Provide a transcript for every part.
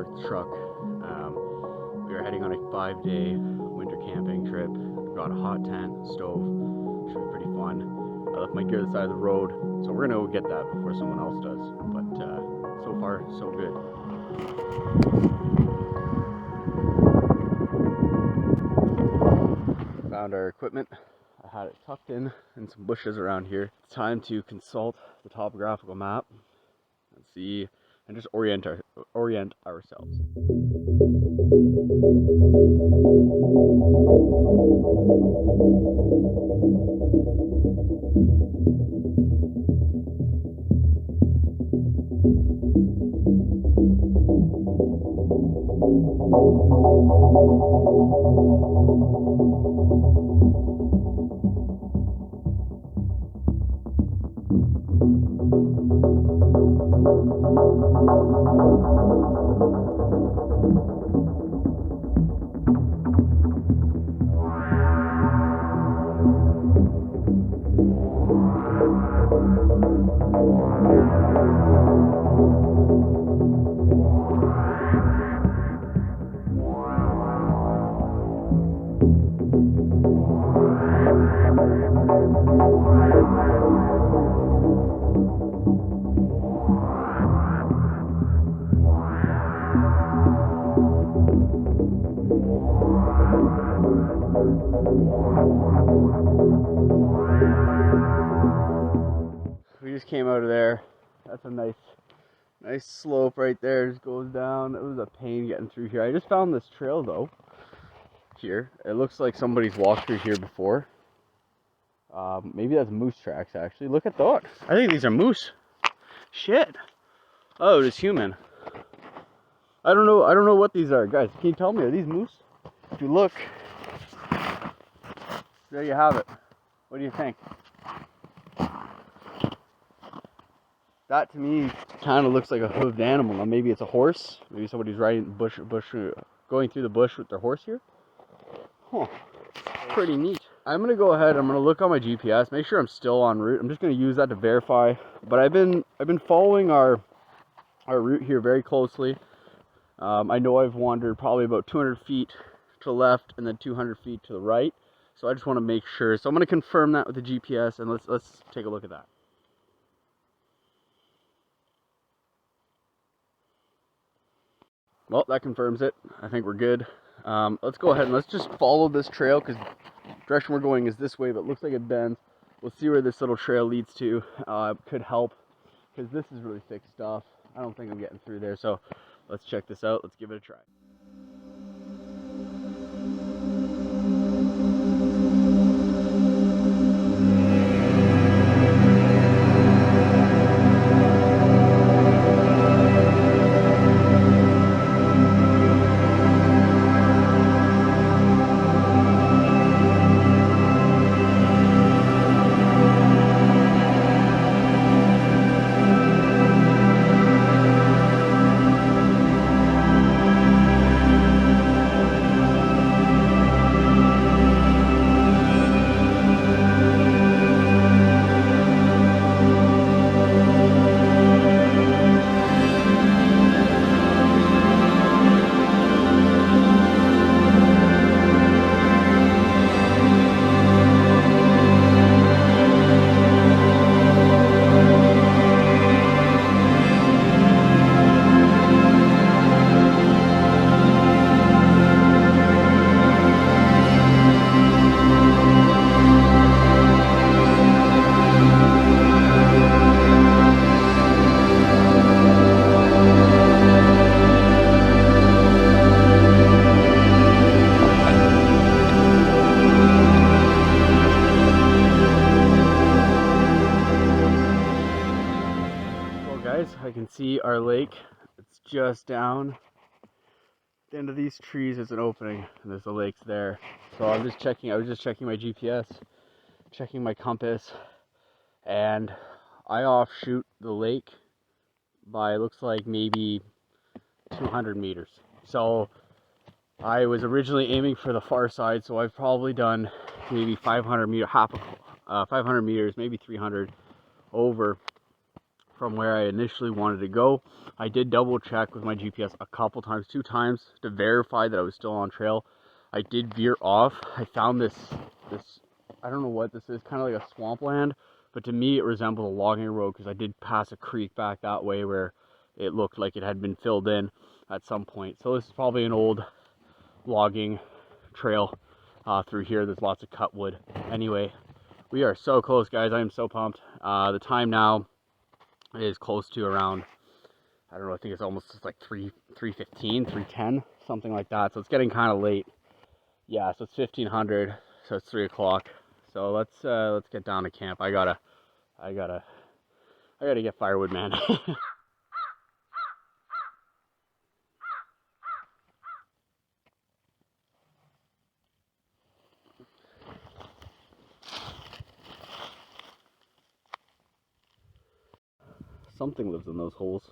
parked the truck. We are heading on a 5-day winter camping trip. We've got a hot tent, stove, should be pretty fun. I left my gear at the side of the road, so we're gonna go get that before someone else does. But so far, so good. Found our equipment. I had it tucked in some bushes around here. It's time to consult the topographical map and see and just orient ourselves. We just came out of there. That's a nice slope right there. It just goes down. It was a pain getting through here. I just found this trail though. Here, it looks like somebody's walked through here before. Maybe that's moose tracks actually. Look at that. I think these are moose. Shit. Oh, it is human. I don't know what these are, guys. Can you tell me? Are these moose? If you look, there you have it. What do you think? That to me kind of looks like a hooved animal. Now maybe it's a horse. Maybe somebody's riding bush, going through the bush with their horse here. Huh. Pretty neat. I'm gonna go ahead. I'm gonna look on my GPS, make sure I'm still en route. I'm just gonna use that to verify. But I've been following our route here very closely. I know I've wandered probably about 200 feet to the left and then 200 feet to the right. So I just want to make sure. So I'm gonna confirm that with the GPS and let's take a look at that. Well, that confirms it. I think we're good. Let's go ahead and let's just follow this trail because the direction we're going is this way, but it looks like it bends. We'll see where this little trail leads to. Could help because this is really thick stuff. I don't think I'm getting through there. So let's check this out. Let's give it a try. I can see our lake. It's just down the end of these trees. There's an opening and there's the lake there. So I was just checking my GPS, checking my compass, and I offshoot the lake by, it looks like, maybe 200 meters. So I was originally aiming for the far side, so I've probably done maybe 500 meters, maybe 300 over from where I initially wanted to go. I did double check with my GPS a couple times, 2 times, to verify that I was still on trail. I did veer off. I found this, I don't know what this is, kind of like a swampland, but to me it resembled a logging road because I did pass a creek back that way where it looked like it had been filled in at some point. So this is probably an old logging trail through here. There's lots of cut wood. Anyway, we are so close, guys. I am so pumped. The time now is close to around, I don't know, I think it's almost like 3:15, 3:10, something like that. So it's getting kind of late. Yeah, so it's 1500, so it's 3 o'clock. So let's get down to camp. I gotta get firewood, man. Something lives in those holes.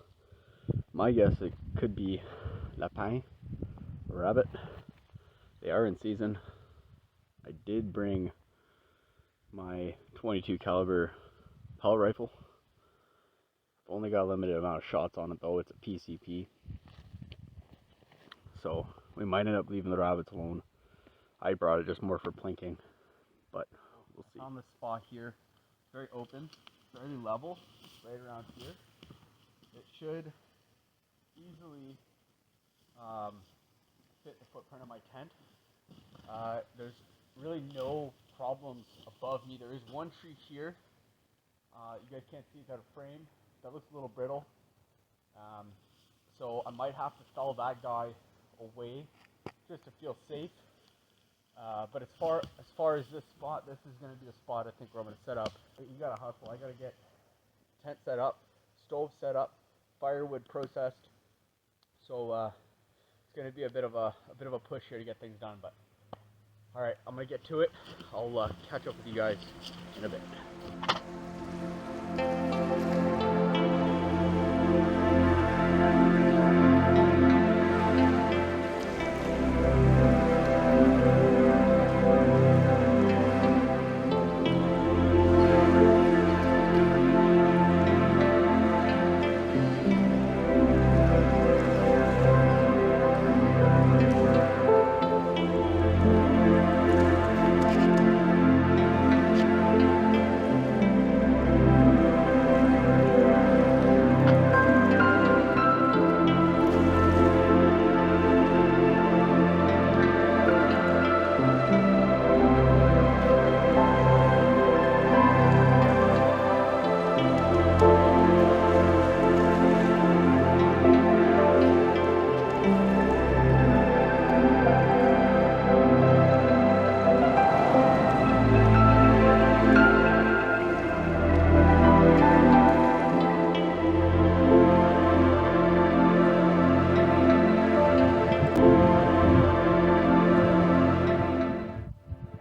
My guess it could be lapin, a rabbit. They are in season. I did bring my 22 caliber pellet rifle. I've only got a limited amount of shots on it though. It's a PCP. So we might end up leaving the rabbits alone. I brought it just more for plinking, but we'll see. On this spot here, very open, fairly level, right around here. It should easily fit the footprint of my tent. There's really no problems above me. There is one tree here. You guys can't see it out of frame. That looks a little brittle. So I might have to fell that guy away just to feel safe. But as far as this spot, this is going to be the spot I think where I'm going to set up. You gotta hustle. I gotta get tent set up, stove set up, firewood processed. So it's going to be a bit of a push here to get things done. But all right, I'm going to get to it. I'll catch up with you guys in a bit.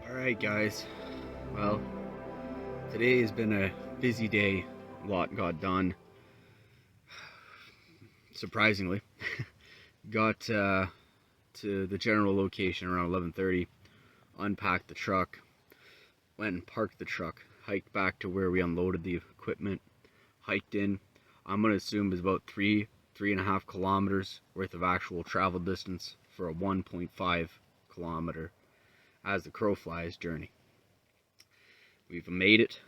Alright guys, well, today has been a busy day. A lot got done, surprisingly. Got to the general location around 11:30, unpacked the truck, went and parked the truck, hiked back to where we unloaded the equipment, hiked in. I'm going to assume it's about 3.5 kilometers worth of actual travel distance for a 1.5 kilometer as the crow flies journey. We've made it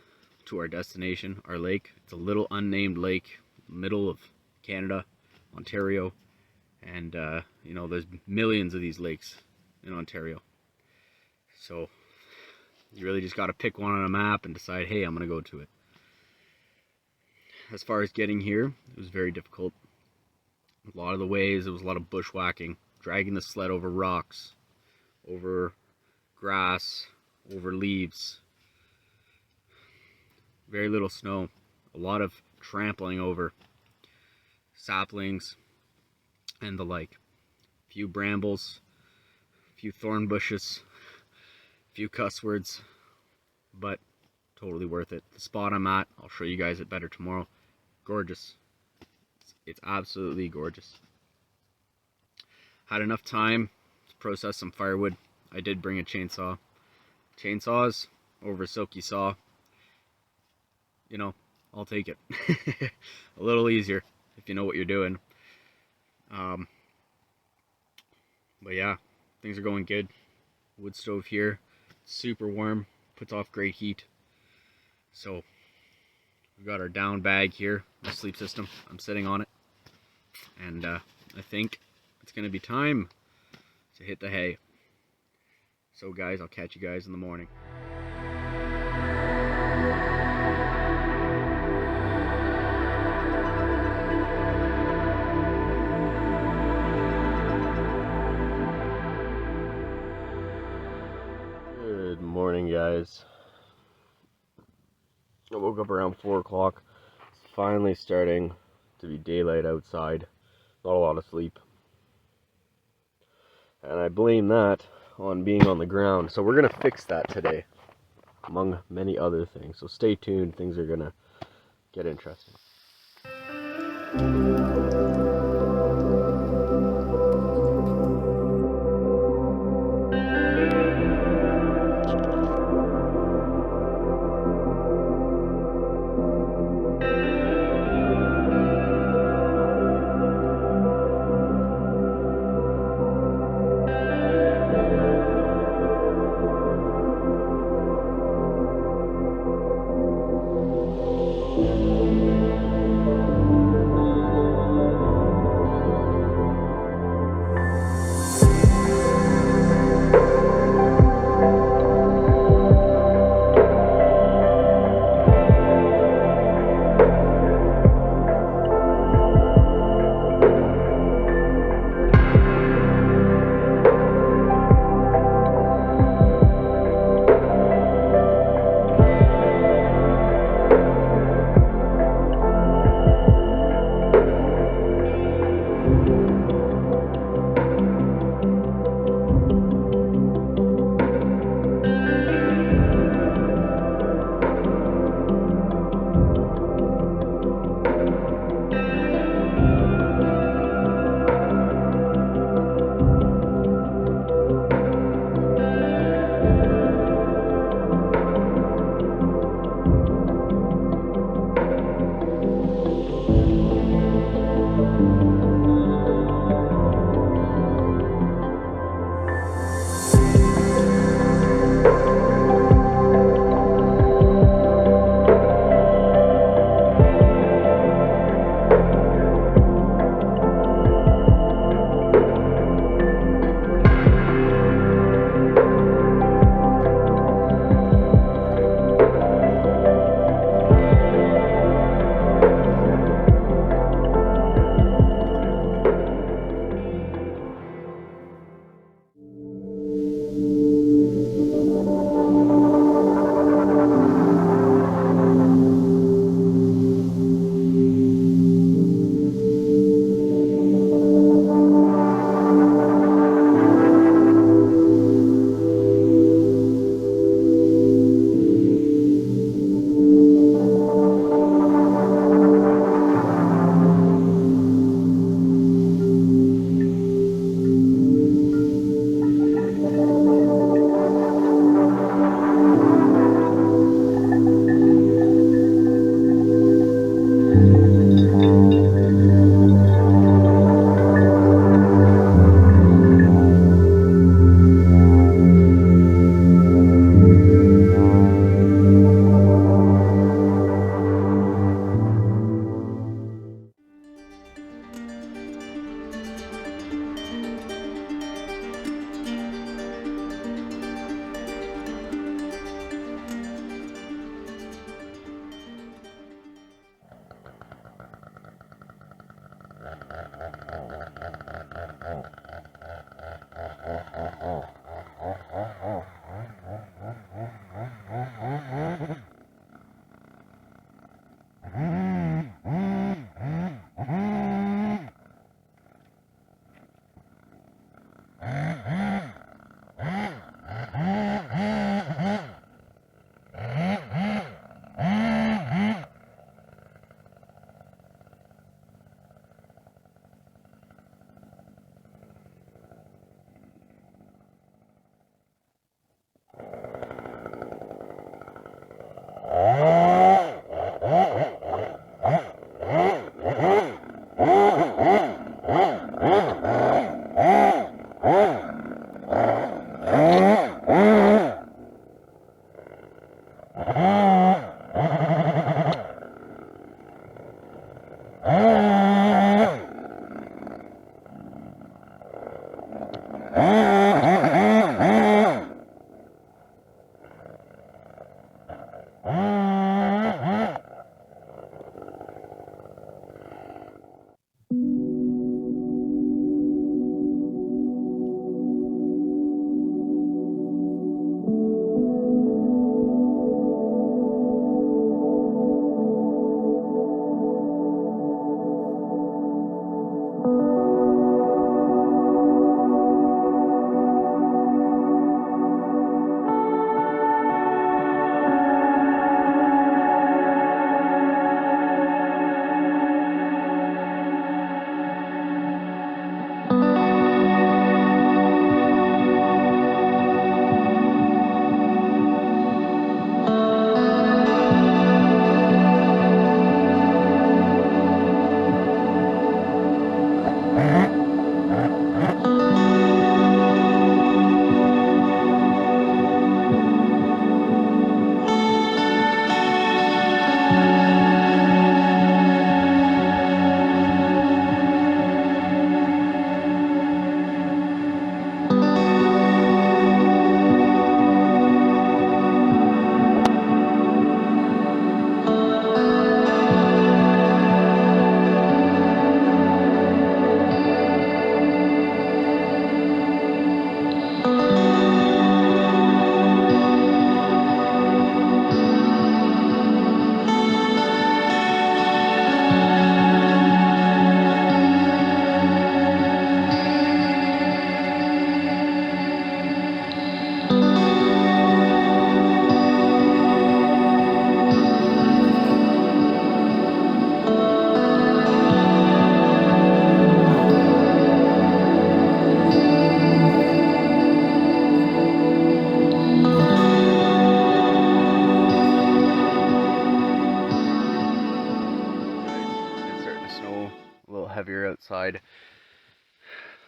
to our destination, our lake. It's a little unnamed lake, middle of Canada, Ontario, and you know, there's millions of these lakes in Ontario. So you really just got to pick one on a map and decide, hey, I'm going to go to it. As far as getting here, it was very difficult. A lot of the ways, it was a lot of bushwhacking, dragging the sled over rocks, over grass, over leaves. Very little snow. A lot of trampling over saplings and the like. A few brambles, a few thorn bushes, a few cuss words, but totally worth it. The spot I'm at, I'll show you guys it better tomorrow. Gorgeous. It's absolutely gorgeous. Had enough time to process some firewood. I did bring a chainsaw. Chainsaws over a silky saw, you know, I'll take it. A little easier if you know what you're doing. But yeah, things are going good. Wood stove here, super warm, puts off great heat. So we've got our down bag here, my sleep system. I'm sitting on it, and I think it's gonna be time to hit the hay. So guys, I'll catch you guys in the morning. Good morning, guys. I woke up around 4 o'clock. It's finally starting to be daylight outside. Not a lot of sleep. And I blame that on being on the ground. So we're going to fix that today, among many other things. So stay tuned. Things are going to get interesting.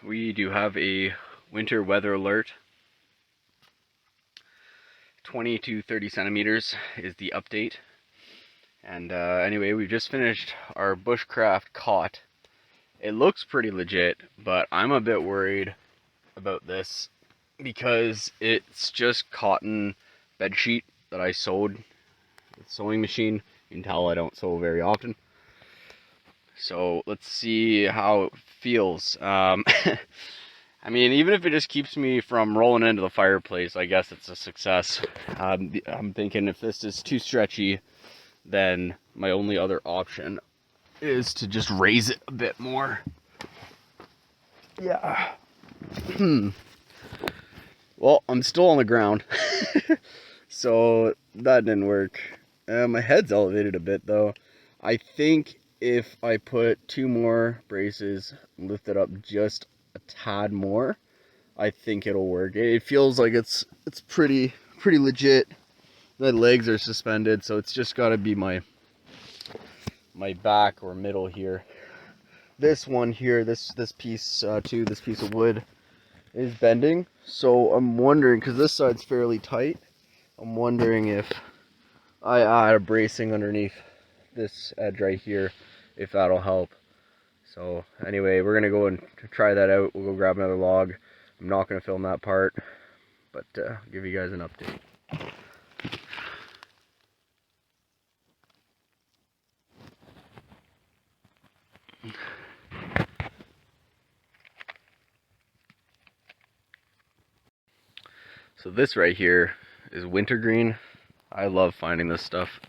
we do have a winter weather alert. 20 to 30 centimeters is the update. And anyway, we've just finished our bushcraft cot. It looks pretty legit, but I'm a bit worried about this because it's just cotton bed sheet that I sewed with sewing machine. You can tell I don't sew very often. So let's see how it feels. I mean, even if it just keeps me from rolling into the fireplace, I guess it's a success. I'm thinking if this is too stretchy, then my only other option is to just raise it a bit more. Yeah. Well, I'm still on the ground, so that didn't work. My head's elevated a bit though. I think if I put 2 more braces, lift it up just a tad more, I think it'll work. It feels like it's pretty legit. My legs are suspended, so it's just got to be my back or middle here. This one here, this piece too, this piece of wood is bending, so I'm wondering, because this side's fairly tight, I'm wondering if I add a bracing underneath this edge right here, if that'll help. So anyway, we're gonna go and try that out. We'll go grab another log. I'm not gonna film that part, but I'll give you guys an update. So this right here is wintergreen. I love finding this stuff.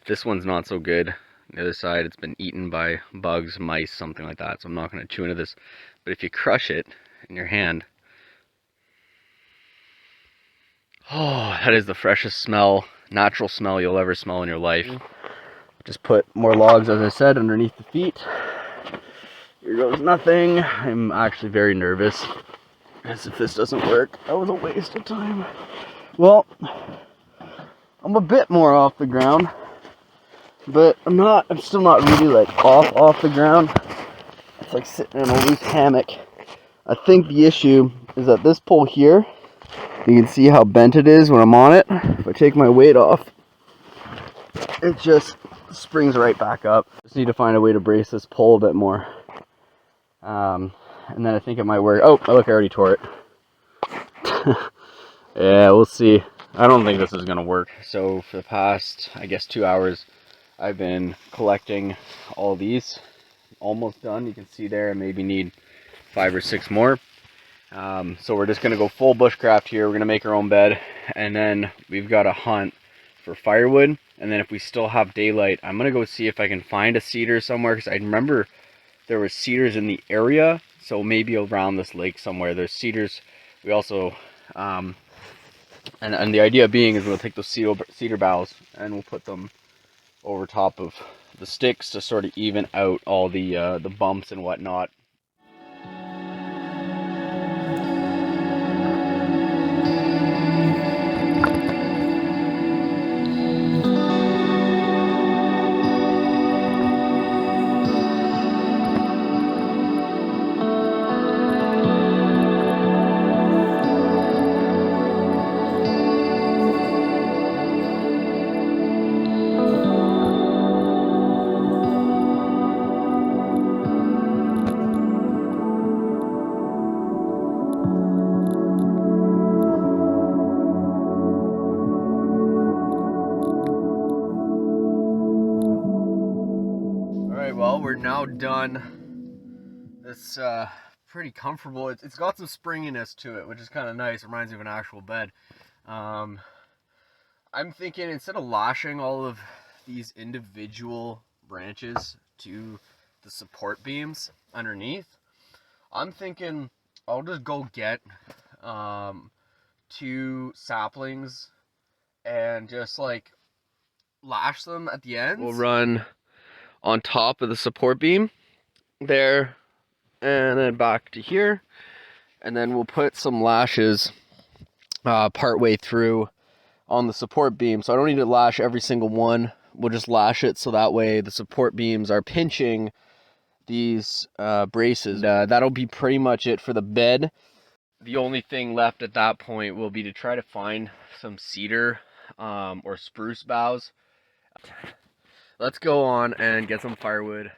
This one's not so good. The other side, it's been eaten by bugs, mice, something like that, so I'm not going to chew into this. But if you crush it in your hand, oh, that is the freshest smell, natural smell you'll ever smell in your life. Just put more logs, as I said, underneath the feet. Here goes nothing. I'm actually very nervous, as if this doesn't work, that was a waste of time. Well, I'm a bit more off the ground, but I'm still not really like off the ground. It's like sitting in a loose hammock. I think the issue is that this pole here, you can see how bent it is when I'm on it. If I take my weight off, it just springs right back up. Just need to find a way to brace this pole a bit more. And then I think it might work. Oh, look, I already tore it. Yeah, we'll see. I don't think this is gonna work. So for the past, I guess, 2 hours, I've been collecting all these. Almost done. You can see there I maybe need 5 or 6 more. So we're just gonna go full bushcraft here. We're gonna make our own bed, and then we've got to hunt for firewood. And then if we still have daylight, I'm gonna go see if I can find a cedar somewhere, because I remember there were cedars in the area. So maybe around this lake somewhere there's cedars. We also and the idea being is we'll take those cedar boughs and we'll put them over top of the sticks to sort of even out all the bumps and whatnot. Well, we're now done. It's pretty comfortable. It's got some springiness to it, which is kind of nice. It reminds me of an actual bed. I'm thinking, instead of lashing all of these individual branches to the support beams underneath, I'm thinking I'll just go get 2 saplings and just like lash them at the ends. We'll run on top of the support beam there, and then back to here, and then we'll put some lashes part way through on the support beam. So I don't need to lash every single one. We'll just lash it so that way the support beams are pinching these braces. That'll be pretty much it for the bed. The only thing left at that point will be to try to find some cedar or spruce boughs. Let's go on and get some firewood.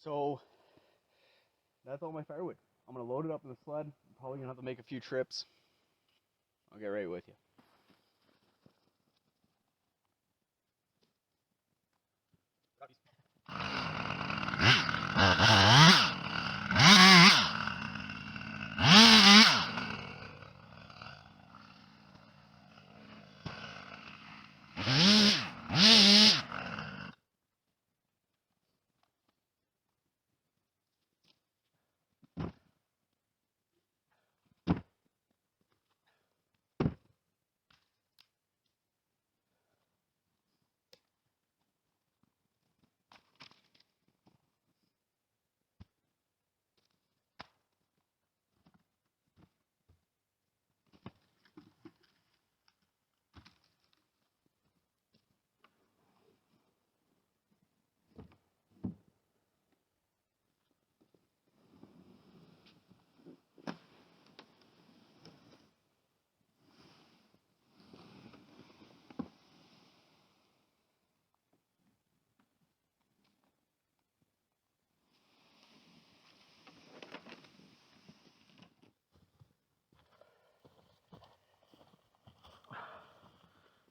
So that's all my firewood. I'm gonna load it up in the sled. I'm probably gonna have to make a few trips. I'll get right with you.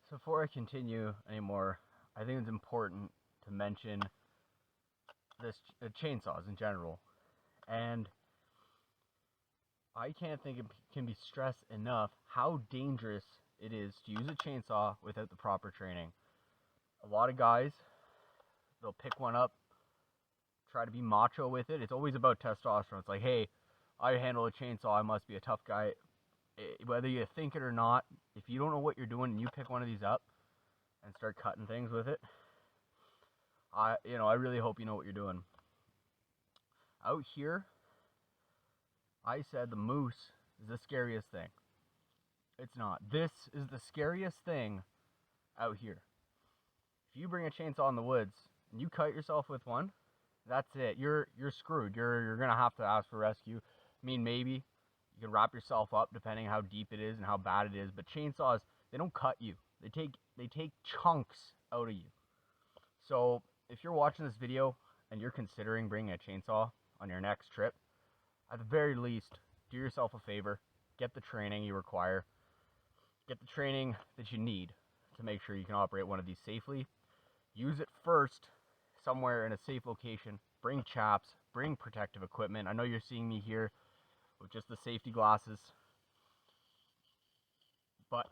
So before I continue anymore, I think it's important to mention this chainsaws in general. And I can't think it can be stressed enough how dangerous it is to use a chainsaw without the proper training. A lot of guys, they'll pick one up, try to be macho with it. It's always about testosterone. It's like, hey, I handle a chainsaw, I must be a tough guy. Whether you think it or not, if you don't know what you're doing and you pick one of these up and start cutting things with it. I really hope you know what you're doing. Out here, I said the moose is the scariest thing. It's not. This is the scariest thing out here. If you bring a chainsaw in the woods and you cut yourself with one, that's it. You're screwed. You're gonna have to ask for rescue. I mean, maybe you can wrap yourself up depending how deep it is and how bad it is. But chainsaws, they don't cut you. They take chunks out of you. So if you're watching this video and you're considering bringing a chainsaw on your next trip, at the very least, do yourself a favor. Get the training you require. Get the training that you need to make sure you can operate one of these safely. Use it first somewhere in a safe location. Bring chaps, bring protective equipment. I know you're seeing me here with just the safety glasses, but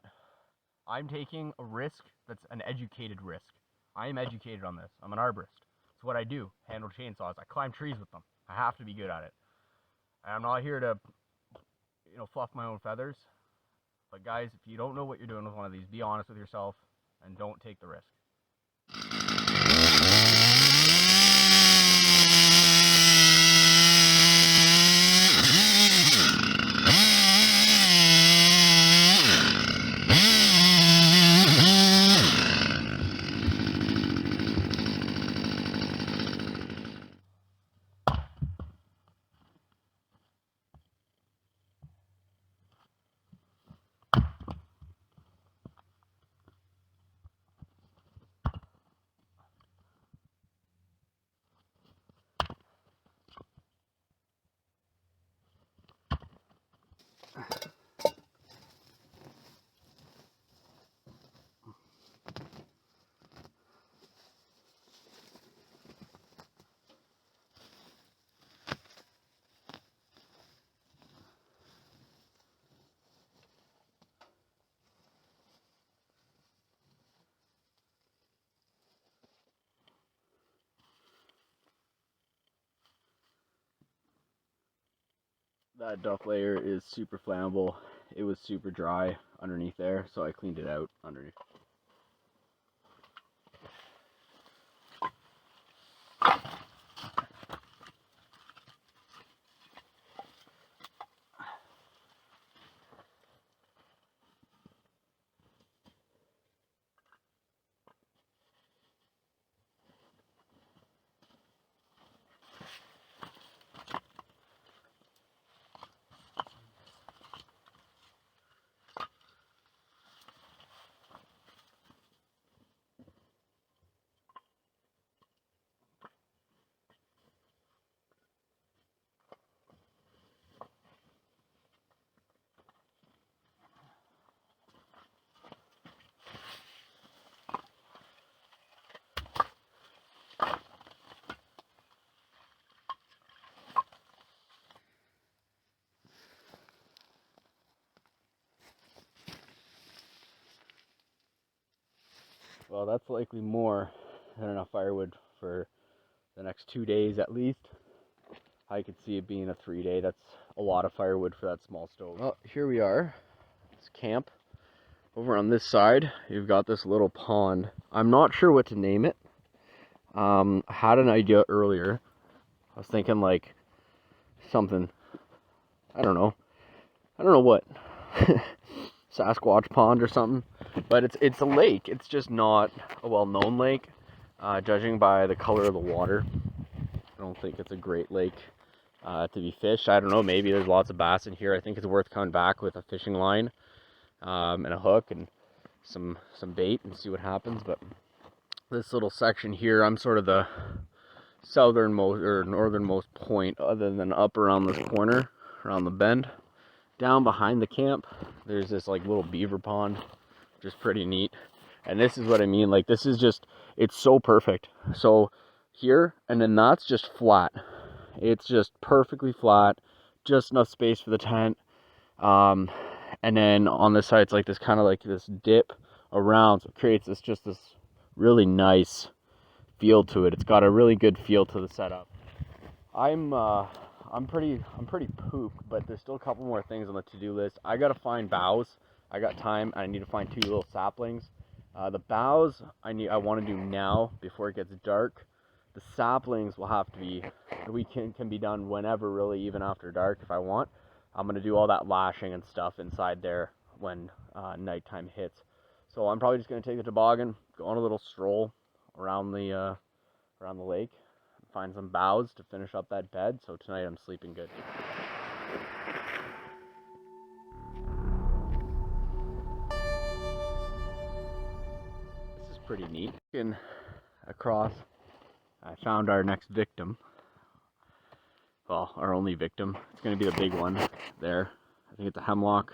I'm taking a risk that's an educated risk. I am educated on this. I'm an arborist. It's what I do, handle chainsaws. I climb trees with them. I have to be good at it. And I'm not here to, fluff my own feathers. But guys, if you don't know what you're doing with one of these, be honest with yourself and don't take the risk. That duck layer is super flammable. It was super dry underneath there, so I cleaned it out underneath. Well, that's likely more than enough firewood for the next 2 days at least. I could see it being a 3-day. That's a lot of firewood for that small stove. Well, here we are. It's camp. Over on this side, you've got this little pond. I'm not sure what to name it. I had an idea earlier. I was thinking like something, I don't know what. Sasquatch pond or something, but it's a lake. It's just not a well-known lake, judging by the color of the water. I don't think it's a great lake to be fished. I don't know, maybe there's lots of bass in here. I think it's worth coming back with a fishing line and a hook and some bait and see what happens. But this little section here, I'm sort of the southernmost or northernmost point, other than up around this corner, around the bend. Down behind the camp, there's this like little beaver pond, which is pretty neat. And this is what I mean, like this is just, it's so perfect. So here, and then that's just flat. It's just perfectly flat, just enough space for the tent. And then on this side, it's like this kind of like this dip around, so it creates this really nice feel to it. It's got a really good feel to the setup. I'm pretty pooped, but there's still a couple more things on the to-do list. I gotta find boughs. I got time. I need to find 2 little saplings, The boughs I want to do now before it gets dark. The saplings will have to be, can be done whenever, really, even after dark if I want. I'm going to do all that lashing and stuff inside there when nighttime hits. So I'm probably just going to take the toboggan, go on a little stroll around the lake, find some boughs to finish up that bed. So tonight I'm sleeping good. This is pretty neat. Looking across, I found our next victim. Well, our only victim. It's going to be the big one there. I think it's a hemlock.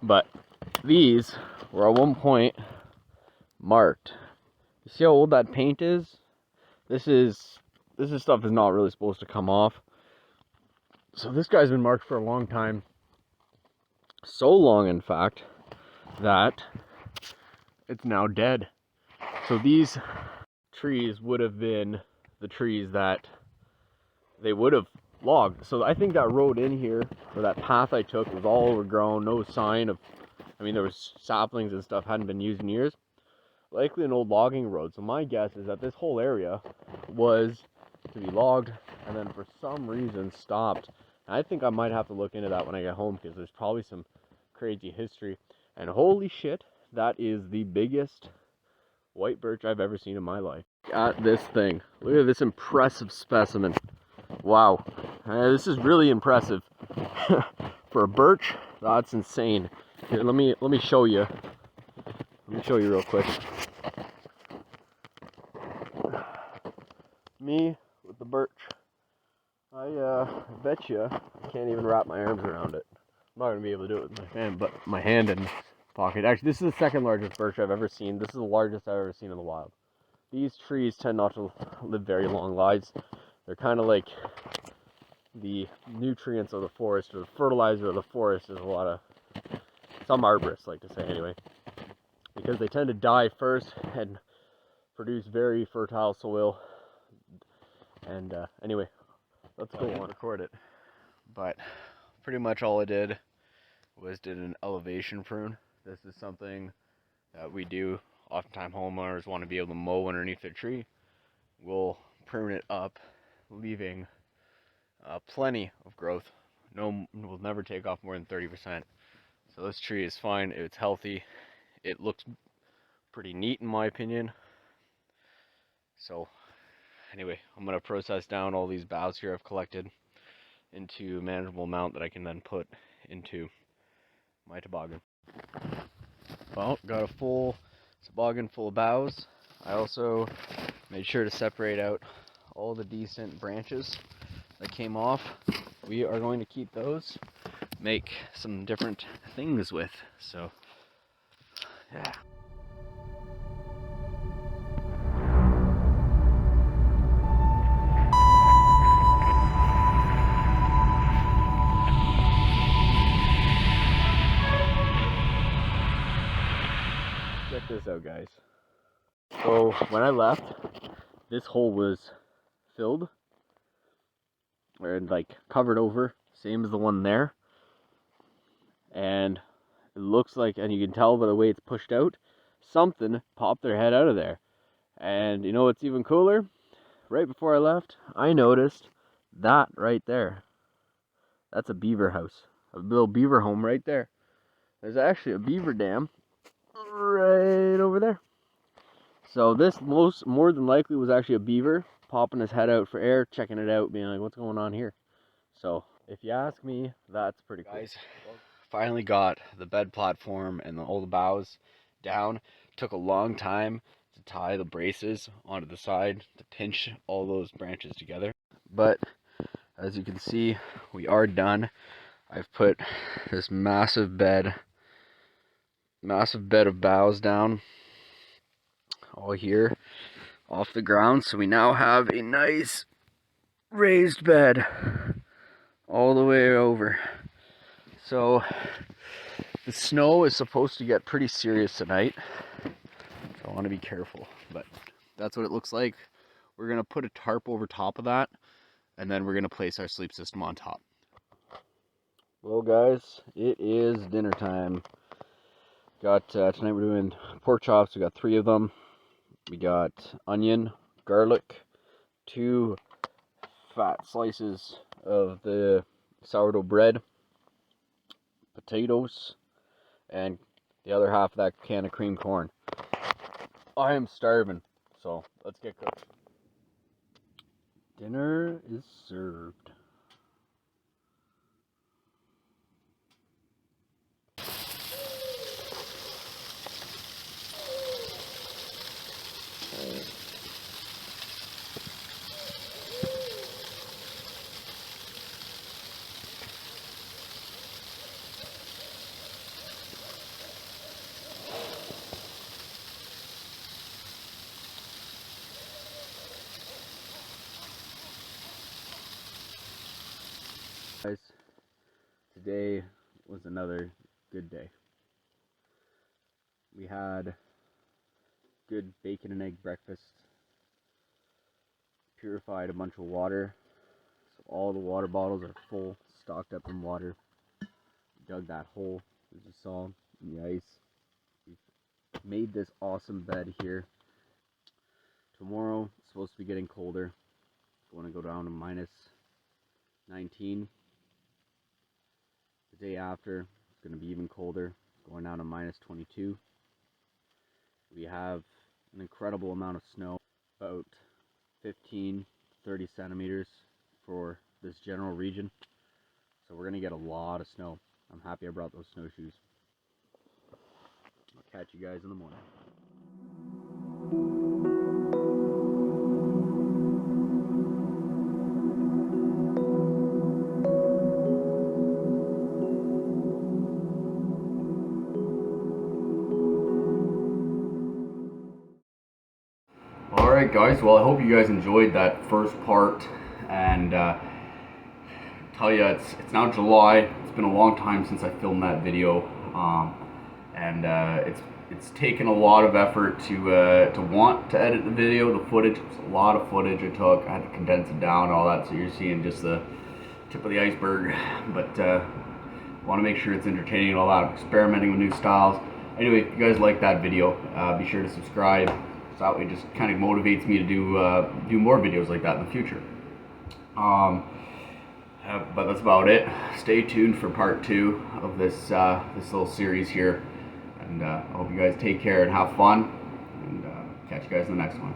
But these were at one point marked. You see how old that paint is? This stuff is not really supposed to come off. So this guy's been marked for a long time. So long, in fact, that it's now dead. So these trees would have been the trees that they would have logged. So I think that road in here, or that path I took, was all overgrown, no sign of, I mean, there was saplings and stuff hadn't been used in years. Likely an old logging road. So my guess is that this whole area was to be logged and then for some reason stopped. And I think I might have to look into that when I get home, because there's probably some crazy history. And holy shit, that is the biggest white birch I've ever seen in my life. At this thing, look at this impressive specimen. Wow, this is really impressive. For a birch, that's insane. Here, let me show you. Let me show you real quick. Me with the birch. I bet you I can't even wrap my arms around it. I'm not gonna be able to do it with my hand, but my hand in pocket. Actually, this is the second largest birch I've ever seen. This is the largest I've ever seen in the wild. These trees tend not to live very long lives. They're kind of like the nutrients of the forest, or the fertilizer of the forest, is a lot of, some arborists like to say anyway, because they tend to die first and produce very fertile soil. And anyway, let's go on, record it. But pretty much all I did was did an elevation prune. This is something that we do. Oftentimes homeowners want to be able to mow underneath their tree. We'll prune it up, leaving plenty of growth. No, will never take off more than 30%. So this tree is fine. It's healthy. It looks pretty neat in my opinion. So anyway, I'm going to process down all these boughs here I've collected into a manageable amount that I can then put into my toboggan. Well, got a full toboggan full of boughs. I also made sure to separate out all the decent branches that came off. We are going to keep those, make some different things with. So, yeah. Check this out, guys. So when I left, this hole was filled, or like covered over, same as the one there. And it looks like, and you can tell by the way it's pushed out, something popped their head out of there. And you know what's even cooler? Right before I left, I noticed that right there. That's a beaver house, a little beaver home right there. There's actually a beaver dam right over there. So this more than likely was actually a beaver popping his head out for air, checking it out, being like, what's going on here? So if you ask me, that's pretty cool. Guys, finally got the bed platform and all the boughs down. Took a long time to tie the braces onto the side to pinch all those branches together. But as you can see, we are done. I've put this massive bed of boughs down all here off the ground. So we now have a nice raised bed all the way over. So the snow is supposed to get pretty serious tonight, so I want to be careful, but that's what it looks like. We're going to put a tarp over top of that, and then we're going to place our sleep system on top. Well, guys, it is dinner time. Got tonight we're doing pork chops. We got 3 of them. We got onion, garlic, 2 fat slices of the sourdough bread, potatoes, and the other half of that can of cream corn. I am starving, so let's get cooking. Dinner is served. Guys, today was another good day. We had good bacon and egg breakfast, purified a bunch of water, so all the water bottles are full, stocked up in water. Dug that hole, as you saw, in the ice. We made this awesome bed here. Tomorrow, it's supposed to be getting colder. Going to go down to minus 19. The day after, it's going to be even colder, going down to minus 22. We have an incredible amount of snow, about 15 to 30 centimeters for this general region. So we're going to get a lot of snow. I'm happy I brought those snowshoes. I'll catch you guys in the morning. Alright guys, well I hope you guys enjoyed that first part, and tell you it's now July. It's been a long time since I filmed that video, and it's taken a lot of effort to want to edit the video. The footage, it was a lot of footage I took. I had to condense it down and all that, so you're seeing just the tip of the iceberg, but want to make sure it's entertaining and all that. I'm experimenting with new styles. Anyway, if you guys like that video, be sure to subscribe. So that way it just kind of motivates me to do more videos like that in the future. But that's about it. Stay tuned for part 2 of this little series here, and I hope you guys take care and have fun, and catch you guys in the next one.